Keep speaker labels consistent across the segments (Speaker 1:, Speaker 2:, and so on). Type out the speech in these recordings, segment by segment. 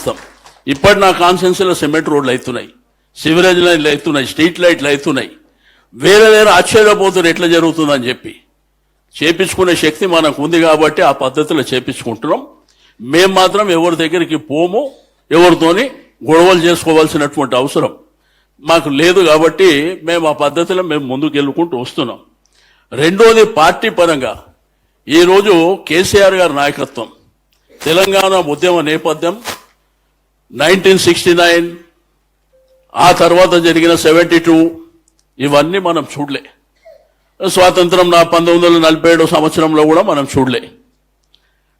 Speaker 1: ఇస్తాం. ఇప్పటి నా కాన్స్టిట్యున్సీలో సిమెంట్ రోడ్లు అవుతున్నాయి, సివరేజ్ లైన్లు అవుతున్నాయి, స్ట్రీట్ లైట్లు అవుతున్నాయి. వేరే వేరే ఆశ్చర్యపోతున్నారు ఎట్లా జరుగుతుందని చెప్పి. చేపించుకునే శక్తి మనకు ఉంది కాబట్టి ఆ పద్ధతిలో చేపించుకుంటున్నాం. మేము మాత్రం ఎవరి దగ్గరికి పోము, ఎవరితోని గొడవలు చేసుకోవాల్సినటువంటి అవసరం మాకు లేదు కాబట్టి మేము ఆ పద్ధతిలో మేము ముందుకు వెళ్ళుకుంటూ వస్తున్నాం. రెండోది, పార్టీ పరంగా ఈరోజు కేసీఆర్ గారి నాయకత్వం, తెలంగాణ ఉద్యమ నేపథ్యం 1969, ఆ తర్వాత జరిగిన 72, ఇవన్నీ మనం చూడలే. స్వాతంత్రం 1947 సంవత్సరంలో కూడా మనం చూడలే.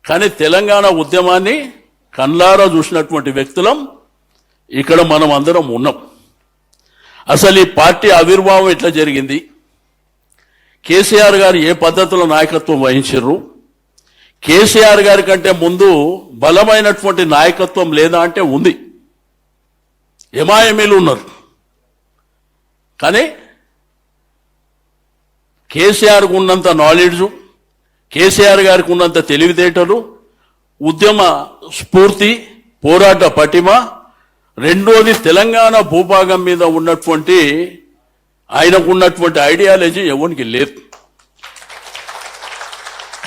Speaker 1: కానీ తెలంగాణ ఉద్యమాన్ని కళ్ళారా చూసినటువంటి వ్యక్తులం ఇక్కడ మనం అందరం ఉన్నాం. అసలు ఈ పార్టీ ఆవిర్భావం ఎట్లా జరిగింది, కేసీఆర్ గారు ఏ పద్ధతిలో నాయకత్వం వహించారు, కేసీఆర్ గారి కంటే ముందు బలమైనటువంటి నాయకత్వం లేదా అంటే ఉంది. ఎంఐఎంలు ఉన్నారు, కానీ కేసీఆర్కు ఉన్నంత నాలెడ్జు, కేసీఆర్ గారికి ఉన్నంత తెలివితేటలు, ఉద్యమ స్ఫూర్తి, పోరాట పటిమ, రెండోది తెలంగాణ భూభాగం మీద ఉన్నటువంటి ఆయనకు ఉన్నటువంటి ఐడియాలజీ ఎవరికి లేదు.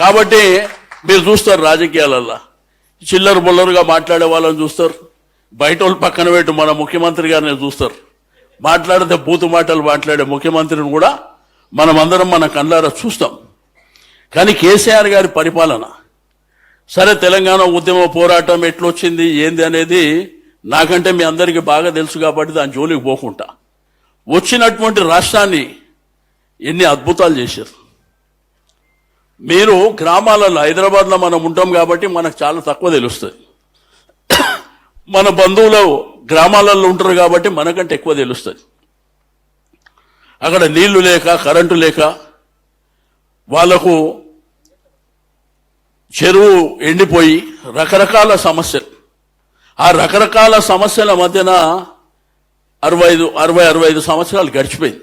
Speaker 1: కాబట్టి మీరు చూస్తారు రాజకీయాలల్లో చిల్లర బొల్లరుగా మాట్లాడే వాళ్ళని చూస్తారు, బయట వాళ్ళు పక్కన పెట్టి మన ముఖ్యమంత్రి గారిని చూస్తారు. మాట్లాడితే బూతు మాటలు మాట్లాడే ముఖ్యమంత్రిని కూడా మనమందరం మన కళ్ళారా చూస్తాం. కానీ కేసీఆర్ గారి పరిపాలన సరే, తెలంగాణ ఉద్యమ పోరాటం ఎట్లొచ్చింది ఏంది అనేది నాకంటే మీ అందరికీ బాగా తెలుసు కాబట్టి దాని జోలికి పోకుండా, వచ్చినటువంటి రాష్ట్రాన్ని ఎన్ని అద్భుతాలు చేశారు. మీరు గ్రామాలలో, హైదరాబాద్లో మనం ఉంటాం కాబట్టి మనకు చాలా తక్కువ తెలుస్తుంది. మన బంధువులు గ్రామాలలో ఉంటారు కాబట్టి మనకంటే ఎక్కువ తెలుస్తుంది. అక్కడ నీళ్లు లేక, కరెంటు లేక, వాళ్లకు చెరువు ఎండిపోయి రకరకాల సమస్యలు, ఆ రకరకాల సమస్యల మధ్యన 65 సంవత్సరాలు గడిచిపోయింది.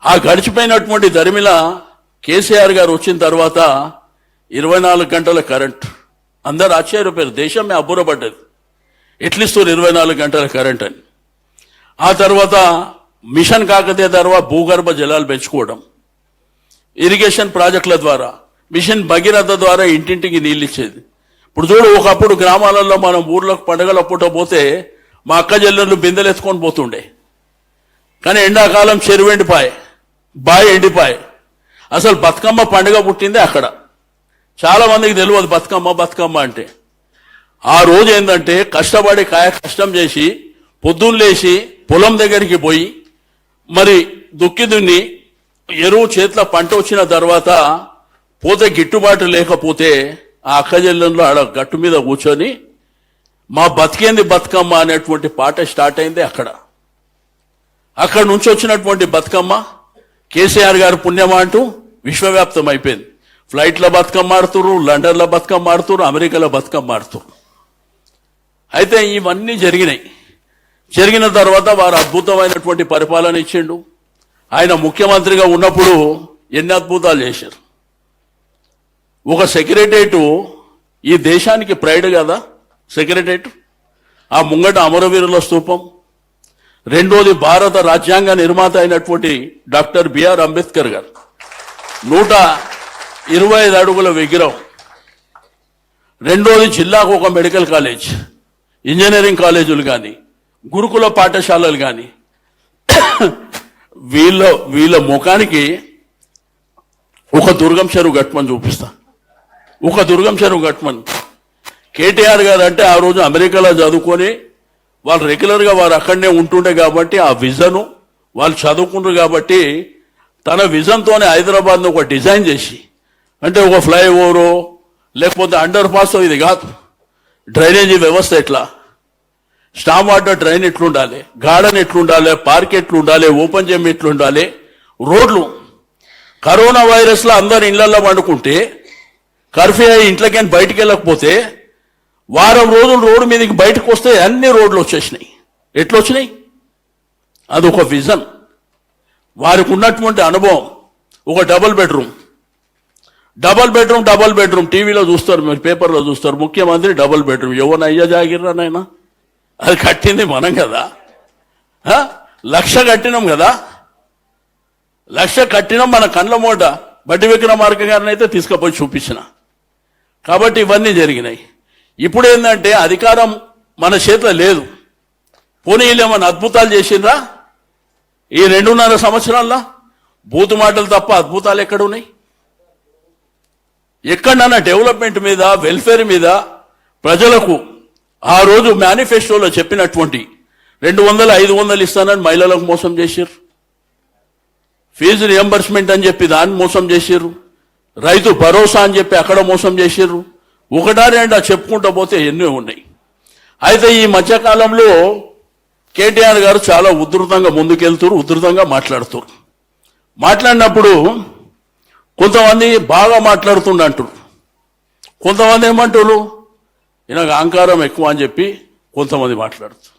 Speaker 1: ఆ గడిచిపోయినటువంటి దరిమిల కేసీఆర్ గారు వచ్చిన తర్వాత 24 గంటల కరెంట్, అందరు ఆశ్చర్యపోయారు, దేశమే అబ్బురపడ్డది, ఎట్లిస్తారు 24 గంటల కరెంట్ అని. ఆ తర్వాత మిషన్ కాకతీయ తర్వాత భూగర్భ జలాలు పెంచుకోవడం, ఇరిగేషన్ ప్రాజెక్టుల ద్వారా, మిషన్ భగీరథ ద్వారా ఇంటింటికి నీళ్ళు ఇచ్చేది. ఇప్పుడు చూడు, ఒకప్పుడు గ్రామాలలో మనం ఊర్లకు పండుగల పూట పోతే మా అక్క చెల్లెళ్ళు బిందెలు ఎత్తుకొని పోతుండే. కానీ ఎండాకాలం చెరువు ఎండిపాయే, బావి ఎండిపాయే. అసలు బతుకమ్మ పండుగ పుట్టిందే అక్కడ. చాలా మందికి తెలియదు బతుకమ్మ అంటే. ఆ రోజు ఏంటంటే కష్టపడి కష్టం చేసి పొద్దున్న లేచి పొలం దగ్గరికి పోయి మరి దుక్కి దున్ని ఎరువు చేతిలో పంట వచ్చిన తర్వాత పోతే గిట్టుబాటు లేకపోతే ఆ అక్కజల్లంలో ఆడ గట్టు మీద కూర్చొని మా బతికేంది బతుకమ్మ అనేటువంటి పాట స్టార్ట్ అయింది అక్కడ. అక్కడ నుంచి వచ్చినటువంటి బతుకమ్మ కేసీఆర్ గారు పుణ్యమా అంటూ విశ్వవ్యాప్తం అయిపోయింది. ఫ్లైట్లో బతుకమ్మ ఆడుతున్నారు, లండన్లో బతుకమ్మ ఆడుతున్నారు, అమెరికాలో బతుకమ్మ ఆడుతున్నారు. అయితే ఇవన్నీ జరిగినాయి. జరిగిన తర్వాత వారు అద్భుతమైనటువంటి పరిపాలన ఇచ్చిండు. ఆయన ముఖ్యమంత్రిగా ఉన్నప్పుడు ఎన్ని అద్భుతాలు చేశారు. ఒక సెక్రటరేట్ ఈ దేశానికి ప్రైడ్ కదా సెక్రటరేట్. ఆ ముంగట అమరవీరుల స్తూపం, రెండోది భారత రాజ్యాంగ నిర్మాత అయినటువంటి డాక్టర్ బిఆర్ అంబేద్కర్ గారు 125 అడుగుల విగ్రహం, రెండోది జిల్లాకు ఒక మెడికల్ కాలేజ్, ఇంజనీరింగ్ కాలేజీలు కానీ, గురుకుల పాఠశాలలు కానీ. వీళ్ళ ముఖానికి ఒక దుర్గం చెరువు గట్మని చూపిస్తా, ఒక దుర్గం చెరువు గట్మని. కేటీఆర్ గారు అంటే ఆ రోజు అమెరికాలో చదువుకొని వాళ్ళు రెగ్యులర్గా వారు అక్కడనే ఉంటుండే కాబట్టి ఆ విజను వాళ్ళు చదువుకుంటారు కాబట్టి తన విజన్తోనే హైదరాబాద్ను ఒక డిజైన్ చేసి, అంటే ఒక ఫ్లైఓవరు లేకపోతే అండర్ పాస్, ఇది కాదు, డ్రైనేజీ వ్యవస్థ ఎట్లా, స్టామ్ వాటర్ డ్రైన్ ఎట్లుండాలి, గార్డెన్ ఎట్లుండాలి, పార్క్ ఎట్లుండాలి, ఓపెన్ జిమ్ ఎట్లుండాలి, రోడ్లు. కరోనా వైరస్లో అందరు ఇళ్లలో వండుకుంటే కర్ఫ్యూ అయ్యి ఇంట్లోకి బయటికి వెళ్ళకపోతే వారం రోజులు రోడ్డు మీదకి బయటకు వస్తే అన్ని రోడ్లు వచ్చేసినాయి. ఎట్లొచ్చినాయి? అదొక విజన్, వారికి ఉన్నటువంటి అనుభవం. ఒక డబుల్ బెడ్రూమ్, డబల్ బెడ్రూమ్ టీవీలో చూస్తారు, మీరు పేపర్లో చూస్తారు, ముఖ్యమంత్రి డబల్ బెడ్రూమ్. ఎవరిని అయ్యా జాగిర్రా నాయన? అది కట్టింది మనం కదా. 1,00,000 కట్టినాం కదా, 1,00,000 కట్టినాం. మన కండ్ల మూట బట్టి విక్రమార్క గారిని అయితే తీసుకుపోయి చూపించిన. కాబట్టి ఇవన్నీ జరిగినాయి. ఇప్పుడు ఏంటంటే అధికారం మన చేతిలో లేదు. పోనీ ఏమైనా అద్భుతాలు చేసిండ్రా ఈ 2.5 సంవత్సరాల్లో? బూతు మాటలు తప్ప అద్భుతాలు ఎక్కడున్నాయి? ఎక్కడన్నా డెవలప్మెంట్ మీద, వెల్ఫేర్ మీద ప్రజలకు ఆ రోజు మేనిఫెస్టోలో చెప్పినటువంటి 200, 500 ఇస్తానని మహిళలకు మోసం చేశారు. ఫీజు రియంబర్స్మెంట్ అని చెప్పి దాన్ని మోసం చేశారు. రైతు భరోసా అని చెప్పి అక్కడ మోసం చేశారు. ఒకటా రెండా చెప్పుకుంటూ పోతే ఎన్నో ఉన్నాయి. అయితే ఈ మధ్యకాలంలో కేటీఆర్ గారు చాలా ఉధృతంగా ముందుకెళ్తారు, ఉధృతంగా మాట్లాడుతారు. మాట్లాడినప్పుడు కొంతమంది బాగా మాట్లాడుతుండంటారు, కొంతమంది ఏమంటారు ఈయనకు అహంకారం ఎక్కువ అని చెప్పి కొంతమంది మాట్లాడుతారు.